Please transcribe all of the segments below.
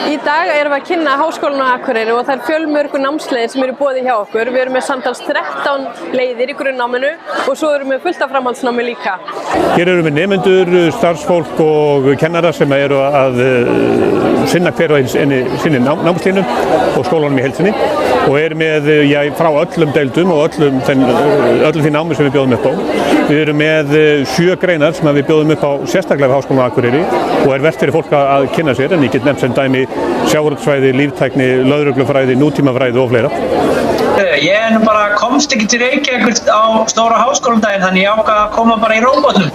Í dag erum við að kynna Háskólann á Akureyri og það fjölmörgu námsleiðir sem eru í boði hjá okkur. Við erum með samtals 13 leiðir í grunnnáminu og svo erum við fullt af framhaldsnámi líka. Hér erum við nemendur, starfsfólk og kennara sem eru að sinna hver og sinni námslínum og skólanum í heild sinni og erum með frá öllum deildum og öllum því námi sem við bjóðum upp á. Við erum með 7 greinar sem við bjóðum upp á sérstaklega við Háskólann á Akureyri og vert fyrir fólk að kynna sér, en ég get nefnt sem dæmi sjávarútvegsfræði, líftækni, lögreglufræði, nútímafræði og fleira. Ég bara komst ekki til Reykjavíkur á stóra háskólandaginn, þannig ég ákvað að koma bara í róbótum.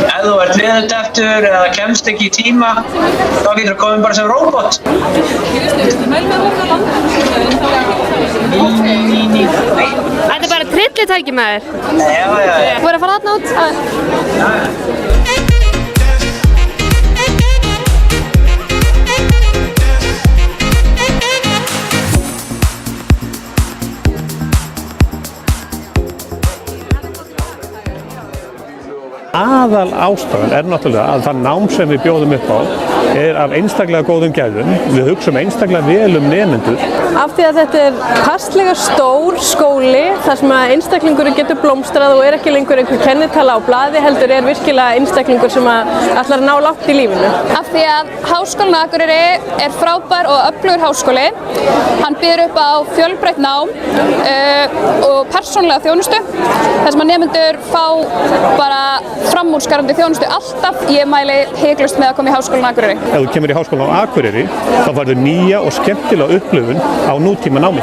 Ef þú ert veðurdeftur eða kemst ekki í tíma, þá getur þú komið bara sem róbót. Þetta bara trillitæki með þér? Já. Þú verður að fara þarna út? Aðal ástæðan náttúrulega að það nám sem við bjóðum upp á af einstaklega góðum gæðum. Við hugsum einstaklega vel nemendur. Af því að þetta passlega stór skóli þar sem að einstaklingur getur blómstrað og ekki lengur einhver kennitala á blaði, heldur virkilega einstaklingur sem ætlar að ná langt í lífinu. Af því að Háskólinn á Akureyri frábær og öflugur háskóli. Hann býður upp á fjölbreytt nám og persónulega þjónustu. Þar sem að nemendur fá bara framúrskarandi þjónustu alltaf. Ég mæli hiklaust með að koma í Háskólinn á Akureyri. Ef þú kemur í Háskólann á Akureyri þá færðu nýja og skemmtilega upplifun á nútíma námi.